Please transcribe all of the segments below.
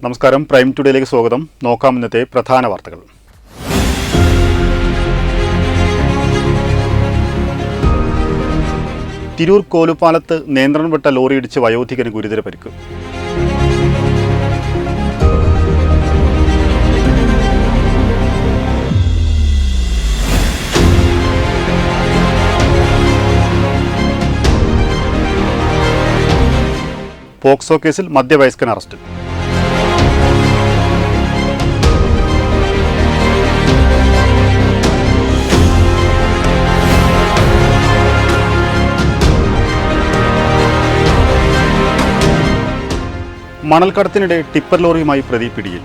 നമസ്കാരം, പ്രൈം ടുഡേയിലേക്ക് സ്വാഗതം. നോക്കാം ഇന്നത്തെ പ്രധാന വാർത്തകൾ. തിരൂർ കോലുപാലത്ത് നിയന്ത്രണം വിട്ട ലോറിയിടിച്ച് വയോധികന് ഗുരുതര പരിക്ക്. പോക്സോ കേസിൽ മധ്യവയസ്കൻ അറസ്റ്റിൽ. മണൽക്കടത്തിനിടെ ടിപ്പർ ലോറിയുമായി പ്രതി പിടിയിൽ.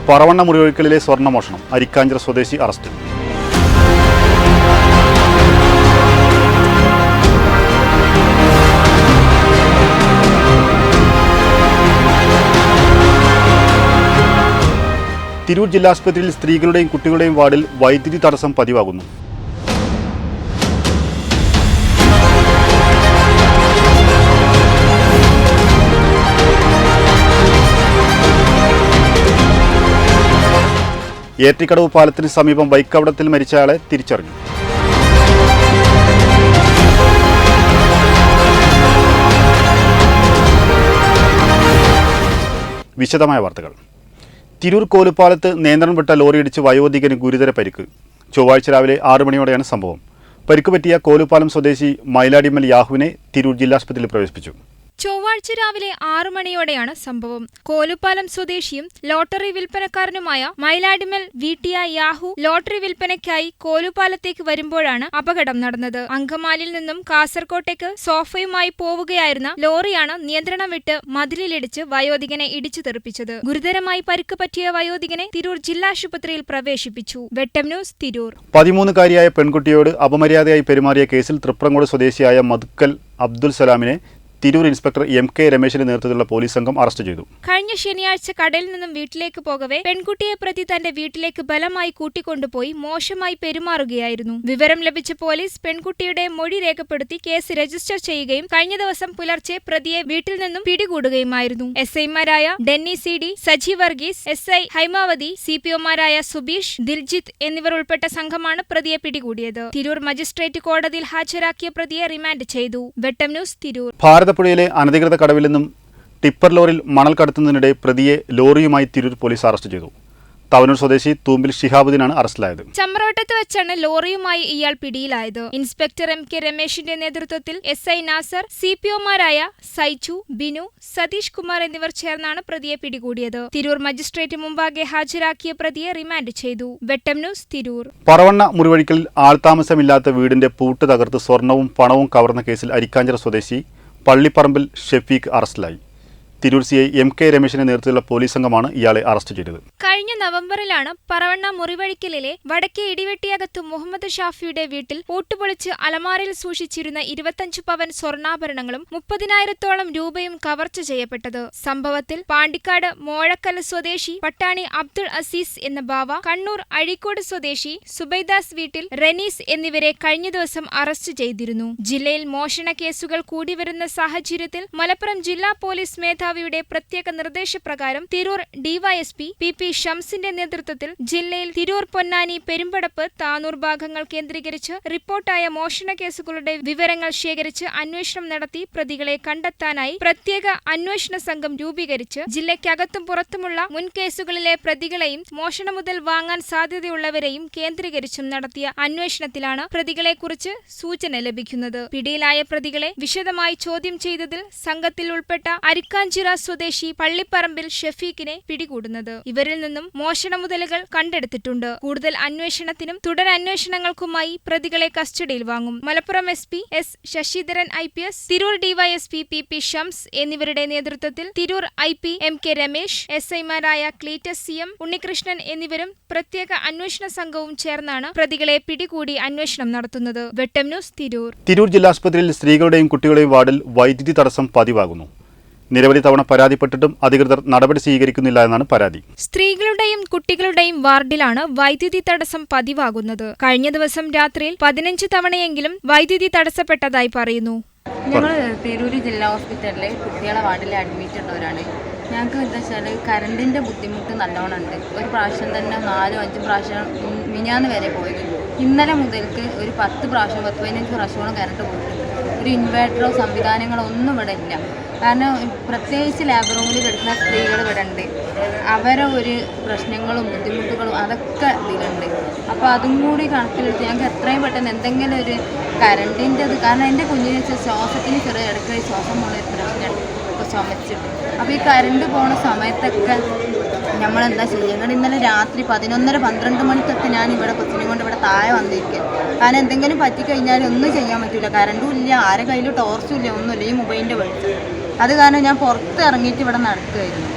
പറവണ്ണ മുറിയൊഴിക്കലിലെ സ്വർണ്ണമോഷണം, അരിക്കാഞ്ചിറ സ്വദേശി അറസ്റ്റിൽ. തിരൂർ ജില്ലാസ്പത്രിയിൽ സ്ത്രീകളുടെയും കുട്ടികളുടെയും വാർഡിൽ വൈദ്യുതി തടസ്സം പതിവാകുന്നു. ഏറ്റിക്കടവ് പാലത്തിന് സമീപം ബൈക്കപകടത്തിൽ മരിച്ചയാളെ തിരിച്ചറിഞ്ഞു. വിശദമായ വാർത്തകൾ. തിരൂർ കോലുപാലത്ത് നിയന്ത്രണം വിട്ട ലോറിയിടിച്ച് വയോധികന് ഗുരുതര പരിക്ക്. ചൊവ്വാഴ്ച രാവിലെ 6 മണിയോടെയാണ് സംഭവം. പരിക്ക് പറ്റിയ കോലുപാലം സ്വദേശി മൈലാടിമൽ യാഹുവിനെ തിരൂർ ജില്ലാസ്പത്രിയിൽ പ്രവേശിപ്പിച്ചു. ചൊവ്വാഴ്ച രാവിലെ 6 മണിയോടെയാണ് സംഭവം. കോലുപാലം സ്വദേശിയും ലോട്ടറി വിൽപ്പനക്കാരനുമായ മൈലാടിമൽ വീട്ടിയ യാഹു ലോട്ടറി വിൽപ്പനയ്ക്കായി കോലുപാലത്തേക്ക് വരുമ്പോഴാണ് അപകടം നടന്നത്. അങ്കമാലിയിൽ നിന്നും കാസർകോട്ടേക്ക് സോഫയുമായി പോവുകയായിരുന്ന ലോറിയാണ് നിയന്ത്രണം വിട്ട് മതിലിലിടിച്ച് വയോധികനെ ഇടിച്ചു തെറിപ്പിച്ചത്. ഗുരുതരമായി പരിക്ക് പറ്റിയ വയോധികനെ തിരൂർ ജില്ലാശുപത്രിയിൽ പ്രവേശിപ്പിച്ചു. വെട്ടം ന്യൂസ്, തിരൂർ. 13-കാരിയായ പെൺകുട്ടിയോട് അപമര്യാദയായി പെരുമാറിയ കേസിൽ തൃപ്രങ്ങോട് സ്വദേശിയായ മധുക്കൽ അബ്ദുൽ സലാമിനെ തിരൂർ ഇൻസ്പെക്ടർ എം.കെ. രമേശിന്റെ നേതൃത്വത്തിലുള്ള പോലീസ് സംഘം അറസ്റ്റ് ചെയ്തു. കഴിഞ്ഞ ശനിയാഴ്ച കടയിൽ നിന്നും വീട്ടിലേക്ക് പോകവെ പെൺകുട്ടിയെ പ്രതി തന്റെ വീട്ടിലേക്ക് ബലമായി കൂട്ടിക്കൊണ്ടുപോയി മോശമായി പെരുമാറുകയായിരുന്നു. വിവരം ലഭിച്ച പോലീസ് പെൺകുട്ടിയുടെ മൊഴി രേഖപ്പെടുത്തി കേസ് രജിസ്റ്റർ ചെയ്യുകയും കഴിഞ്ഞ ദിവസം പുലർച്ചെ പ്രതിയെ വീട്ടിൽ നിന്നും പിടികൂടുകയുമായിരുന്നു. എസ്ഐമാരായ ഡെന്നി സി.ഡി, സജി വർഗീസ്, എസ്ഐ ഹൈമാവതി, സിപിഒമാരായ സുബീഷ്, ദിൽജിത്ത് എന്നിവർ ഉൾപ്പെട്ട സംഘമാണ് പ്രതിയെ പിടികൂടിയത്. തിരൂർ മജിസ്ട്രേറ്റ് കോടതിയിൽ ഹാജരാക്കിയ പ്രതിയെ റിമാൻഡ് ചെയ്തു. വെട്ടം ന്യൂസ്, തിരൂർ. ഭാരതപ്പുഴയിലെ അനധികൃത കടവിൽ നിന്നും ടിപ്പർ ലോറിയിൽ മണൽ കടത്തുന്നതിനിടെ പ്രതിയെ ലോറിയുമായി തിരൂർ പോലീസ് അറസ്റ്റ് ചെയ്തു. തവനൂർ സ്വദേശി തൂമ്പിൽ ഷിഹാബുദ്ദീനാണ് അറസ്റ്റിലായത്. ചമ്രവട്ടത്ത് വെച്ചാണ് ലോറിയുമായി ഇയാൾ പിടിയിലായത്. Inspector MK. രമേശിന്റെ നേതൃത്വത്തിൽ എസ്ഐ നാസർ, സിപിഒമാരായ സൈജു, ബിനു, സതീഷ് കുമാർ എന്നിവർ ചേർന്നാണ് പ്രതിയെ പിടികൂടിയത്. തിരൂർ മജിസ്ട്രേറ്റ് മുമ്പാകെ ഹാജരാക്കിയ പ്രതിയെ റിമാൻഡ് ചെയ്തു. വെട്ടം ന്യൂസ്, തിരൂർ. പറവണ്ണ മുറിവഴിക്കലിൽ ആൾതാമസമില്ലാത്ത വീടിന്റെ പൂട്ട് തകർത്ത് സ്വർണവും പണവും കവർന്ന കേസിൽ അരിക്കാഞ്ചിറ സ്വദേശി പള്ളിപ്പറമ്പിൽ ഷെഫീഖ് അറസ്റ്റിലായി. തിരൂർ സി.ഐ. എം.കെ. രമേശിന്റെ നേതൃത്വത്തിലുള്ള പോലീസ് സംഘമാണ് ഇയാളെ അറസ്റ്റ് ചെയ്തത്. കഴിഞ്ഞ നവംബറിലാണ് പറവണ്ണ മുറിവഴിക്കലിലെ വടക്കേ ഇടിവെട്ടിയകത്ത് മുഹമ്മദ് ഷാഫിയുടെ വീട്ടിൽ പൂട്ടുപൊളിച്ച് അലമാരയിൽ സൂക്ഷിച്ചിരുന്ന 25 പവൻ സ്വർണ്ണാഭരണങ്ങളും 30,000-ഓളം രൂപയും കവർച്ച ചെയ്യപ്പെട്ടത്. സംഭവത്തിൽ പാണ്ടിക്കാട് മോഴക്കൽ സ്വദേശി പട്ടാണി അബ്ദുൾ അസീസ് എന്ന ബാവ, കണ്ണൂർ അഴീക്കോട് സ്വദേശി സുബൈദാസ് വീട്ടിൽ റെനീസ് എന്നിവരെ കഴിഞ്ഞ ദിവസം അറസ്റ്റ് ചെയ്തിരുന്നു. ജില്ലയിൽ മോഷണ കേസുകൾ കൂടിവരുന്ന സാഹചര്യത്തിൽ മലപ്പുറം ജില്ലാ പോലീസ് മേധാവിയുടെ പ്രത്യേക നിർദ്ദേശപ്രകാരം തിരൂർ ഡിവൈഎസ്പി പി ഷംസിന്റെ നേതൃത്വത്തിൽ ജില്ലയിൽ തിരൂർ, പൊന്നാനി, പെരുമ്പടപ്പ്, താനൂർ ഭാഗങ്ങൾ കേന്ദ്രീകരിച്ച് റിപ്പോർട്ടായ മോഷണ കേസുകളുടെ വിവരങ്ങൾ ശേഖരിച്ച് അന്വേഷണം നടത്തി പ്രതികളെ കണ്ടെത്താനായി പ്രത്യേക അന്വേഷണ സംഘം രൂപീകരിച്ച് ജില്ലയ്ക്കകത്തും പുറത്തുമുള്ള മുൻ കേസുകളിലെ പ്രതികളെയും മോഷണം മുതൽ വാങ്ങാൻ സാധ്യതയുള്ളവരെയും കേന്ദ്രീകരിച്ചും നടത്തിയ അന്വേഷണത്തിലാണ് പ്രതികളെക്കുറിച്ച് സൂചന ലഭിക്കുന്നത്. പിടിയിലായ പ്രതികളെ വിശദമായി ചോദ്യം ചെയ്തതിൽ സംഘത്തിൽ ഉൾപ്പെട്ട അരിക്കാഞ്ചിറ ഓച്ചിറ സ്വദേശി പള്ളിപ്പറമ്പിൽ ഷെഫീഖിനെ പിടികൂടുന്നത്. ഇവരിൽ നിന്നും മോഷണ മുതലുകൾ കണ്ടെടുത്തിട്ടുണ്ട്. കൂടുതൽ അന്വേഷണത്തിനും തുടരന്വേഷണങ്ങൾക്കുമായി പ്രതികളെ കസ്റ്റഡിയിൽ വാങ്ങും. Malappuram SP S Sasidharan IPS, Tirur DYSP PP Shams എന്നിവരുടെ നേതൃത്വത്തിൽ തിരൂർ IP MK രമേശ്, SI-മാരായ ക്ലീറ്റസ് CM, ഉണ്ണികൃഷ്ണൻ എന്നിവരും പ്രത്യേക അന്വേഷണ സംഘവും ചേർന്നാണ് പ്രതികളെ പിടികൂടി അന്വേഷണം നടത്തുന്നത്. വെട്ടം ന്യൂസ്, തിരൂർ. തിരൂർ ജില്ലാസ്പത്രിയിൽ സ്ത്രീകളുടെയും കുട്ടികളുടെയും വാർഡിൽ വൈദ്യുതി തടസ്സം പതിവാകുന്നു. നിരവധി തവണ പരാതിപ്പെട്ടിട്ടും അധികൃതർ നടപടി സ്വീകരിക്കുന്നില്ല എന്നാണ് പരാതി. സ്ത്രീകളുടെയും കുട്ടികളുടെയും വാർഡിലാണ് വൈദ്യുതി തടസ്സം പതിവാകുന്നത്. കഴിഞ്ഞ ദിവസം രാത്രിയിൽ 15 തവണയെങ്കിലും വൈദ്യുതി തടസ്സപ്പെട്ടതായി പറയുന്നു. ഞങ്ങൾ തിരൂർ ജില്ലാ ഹോസ്പിറ്റലിൽ കുട്ടികളെ വാർഡിൽ അഡ്മിറ്റ് ഉള്ളവരാണ്. ഞങ്ങൾക്ക് എന്താ വെച്ചാൽ കറണ്ടിൻ്റെ ബുദ്ധിമുട്ട് നല്ലോണം ഉണ്ട്. ഒരു പ്രാവശ്യം തന്നെ 4-5 പ്രാവശ്യം മിനിഞ്ഞാന്ന് വരെ പോയത്. ഇന്നലെ മുതൽക്ക് ഒരു 10 പ്രാവശ്യം 10-15 പ്രാവശ്യമാണ് കറണ്ട് പോയിട്ടുണ്ട്. ഒരു ഇൻവേർട്ടറോ സംവിധാനങ്ങളോ ഒന്നും ഇവിടെ ഇല്ല. കാരണം പ്രത്യേകിച്ച് ലാബ് റൂമിൽ കിടക്കുന്ന സ്ത്രീകൾ ഇവിടെ ഉണ്ട്. അവരെ ഒരു പ്രശ്നങ്ങളും ബുദ്ധിമുട്ടുകളും അതൊക്കെ ഇതിലുണ്ട്. അപ്പോൾ അതും കൂടി കണക്കിലെടുത്ത് ഞങ്ങൾക്ക് എത്രയും പെട്ടെന്ന് എന്തെങ്കിലും ഒരു കറണ്ടിൻ്റെ അത്, കാരണം എൻ്റെ കുഞ്ഞിന് ശ്വാസത്തിന് ചെറിയ ഇടയ്ക്ക് ശ്വാസം പോകുന്ന ഒരു പ്രശ്നമുണ്ട്. ഇപ്പോൾ ചുമച്ചിട്ട് അപ്പോൾ ഈ കറണ്ട് പോണ സമയത്തൊക്കെ നമ്മളെന്താ ചെയ്യുന്നത്? ഇന്നലെ രാത്രി 11-12 മണിക്കൊക്കെ ഞാൻ ഇവിടെ കൊച്ചിനെ കൊണ്ട് ഇവിടെ താഴെ വന്നിരിക്കുക. കാരണം എന്തെങ്കിലും പറ്റിക്കഴിഞ്ഞാൽ ഒന്നും ചെയ്യാൻ പറ്റില്ല. കറണ്ടും ഇല്ല, ആരെ കയ്യിൽ ടോർച്ചും ഇല്ല, ഒന്നുമില്ല, ഈ മൊബൈലിൻ്റെ വെളിച്ചം. അത് കാരണം ഞാൻ പുറത്ത് ഇറങ്ങിയിട്ട് ഇവിടെ നടക്കുകയായിരുന്നു.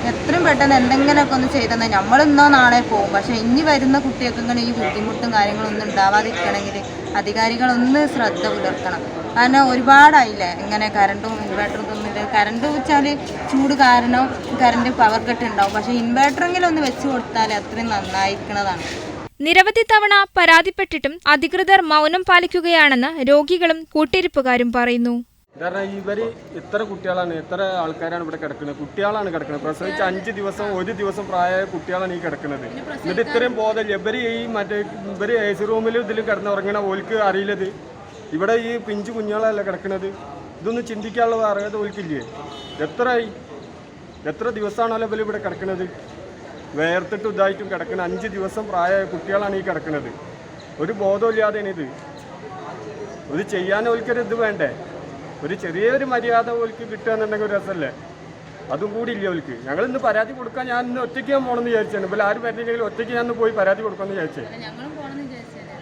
എത്രയും പെട്ടെന്ന് എന്തെങ്കിലുമൊക്കെ ഒന്ന് ചെയ്തെന്നാൽ നമ്മളിന്നോ നാളെ പോകും. പക്ഷേ ഇനി വരുന്ന കുട്ടികൾക്ക് ഇങ്ങനെ ഈ ബുദ്ധിമുട്ടും കാര്യങ്ങളൊന്നും ഉണ്ടാവാതിരിക്കണമെങ്കിൽ അധികാരികളൊന്ന് ശ്രദ്ധ പുലർത്തണം. കാരണം ഒരുപാടായില്ലേ ഇങ്ങനെ കറണ്ടും ഇൻവേർട്ടറും ഒന്നുമില്ല. കറണ്ട് വെച്ചാൽ ചൂട് കാരണം കറണ്ട് പവർ കട്ട് ഉണ്ടാവും. പക്ഷേ ഇൻവേർട്ടറെങ്കിലും ഒന്ന് വെച്ച് കൊടുത്താൽ അത്രയും നന്നായിരിക്കണതാണ്. നിരവധി തവണ പരാതിപ്പെട്ടിട്ടും അധികൃതർ മൗനം പാലിക്കുകയാണെന്ന് രോഗികളും കൂട്ടിരിപ്പുകാരും പറയുന്നു. കാരണം ഇവർ ഇത്ര കുട്ടികളാണ്, എത്ര ആൾക്കാരാണ് ഇവിടെ കിടക്കുന്നത്. കുട്ടികളാണ് കിടക്കുന്നത്. പ്രസവിച്ച് 5 ദിവസം 1 ദിവസം പ്രായമായ കുട്ടികളാണ് ഈ കിടക്കുന്നത്. എന്നിട്ട് ഇത്രയും ബോധമില്ല. ഇവർ AC റൂമിലും ഇതിലും കിടന്നുറങ്ങണ ഓൽക്ക് അറിയില്ലത്. ഇവിടെ ഈ പിഞ്ചു കുഞ്ഞുങ്ങളല്ല കിടക്കുന്നത്. ഇതൊന്നും ചിന്തിക്കാനുള്ള അറിയാതെ ഓൽക്കില്ലേ? എത്ര ദിവസമാണല്ലോ ഇവർ ഇവിടെ കിടക്കുന്നത്. വേർത്തിട്ടും ഇതായിട്ടും കിടക്കുന്നത്. 5 ദിവസം പ്രായമായ കുട്ടികളാണ് ഈ കിടക്കുന്നത്. ഒരു ബോധമില്ലാതെയാണ് ഇത്. ഇത് ചെയ്യാൻ ഓൽക്കൊരു ഇത് വേണ്ടേ? ഒരു ചെറിയൊരു മര്യാദ ഓൽക്ക് കിട്ടുകയെന്നുണ്ടെങ്കിൽ ഒരു രസമല്ലേ? അതും കൂടി ഇല്ല ഓൽക്ക്. ഞങ്ങളിന്ന് പരാതി കൊടുക്കാൻ ഞാൻ ഇന്ന് ഒറ്റയ്ക്ക് ഞാൻ പോകണമെന്ന് വിചാരിച്ചാണ്. ഇപ്പോൾ ആരും പറ്റില്ലെങ്കിൽ ഒറ്റയ്ക്ക് ഞാൻ പോയി പരാതി കൊടുക്കാമെന്ന് വിചാരിച്ചേ.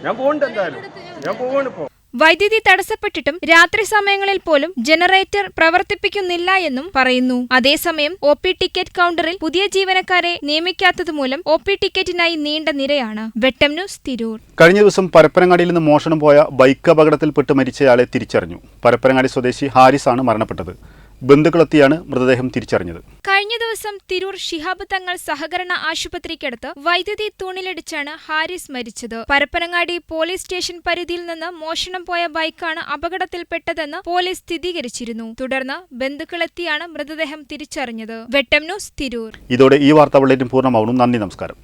ഞാൻ പോകുന്നുണ്ട്, എന്തായാലും ഞാൻ പോവാണ് ഇപ്പോൾ. വൈദ്യുതി തടസ്സപ്പെട്ടിട്ടും രാത്രി സമയങ്ങളിൽ പോലും ജനറേറ്റർ പ്രവർത്തിപ്പിക്കുന്നില്ല എന്നും പറയുന്നു. അതേസമയം OP ടിക്കറ്റ് കൗണ്ടറിൽ പുതിയ ജീവനക്കാരെ നിയമിക്കാത്തതുമൂലം OP ടിക്കറ്റിനായി നീണ്ട നിരയാണ്. വെട്ടം ന്യൂസ്, തിരൂർ. കഴിഞ്ഞ ദിവസം പരപ്പനങ്ങാടിയിൽ നിന്ന് മോഷണം പോയ ബൈക്ക് അപകടത്തിൽപ്പെട്ട് മരിച്ചയാളെ തിരിച്ചറിഞ്ഞു. പരപ്പനങ്ങാടി സ്വദേശി ഹാരിസാണ് മരണപ്പെട്ടത്. ബന്ധുക്കളെത്തിയാണ് മൃതദേഹം തിരിച്ചറിഞ്ഞത്. കഴിഞ്ഞ ദിവസം തിരൂർ ശിഹാബ് തങ്ങൾ സഹകരണ ആശുപത്രിക്കടുത്ത് വൈദ്യുതി തൂണിലിടിച്ചാണ് ഹാരിസ് മരിച്ചത്. പരപ്പനങ്ങാടി പോലീസ് സ്റ്റേഷൻ പരിധിയിൽ നിന്ന് മോഷണം പോയ ബൈക്കാണ് അപകടത്തിൽപ്പെട്ടതെന്ന് പോലീസ് സ്ഥിരീകരിച്ചിരുന്നു. തുടർന്ന് ബന്ധുക്കളെത്തിയാണ് മൃതദേഹം തിരിച്ചറിഞ്ഞത്. വെട്ടം ന്യൂസ്, തിരൂർ. ഇതോടെ ഈ വാർത്താ ബുള്ളറ്റിൻ പൂർണ്ണമാവുന്നു. നന്ദി, നമസ്കാരം.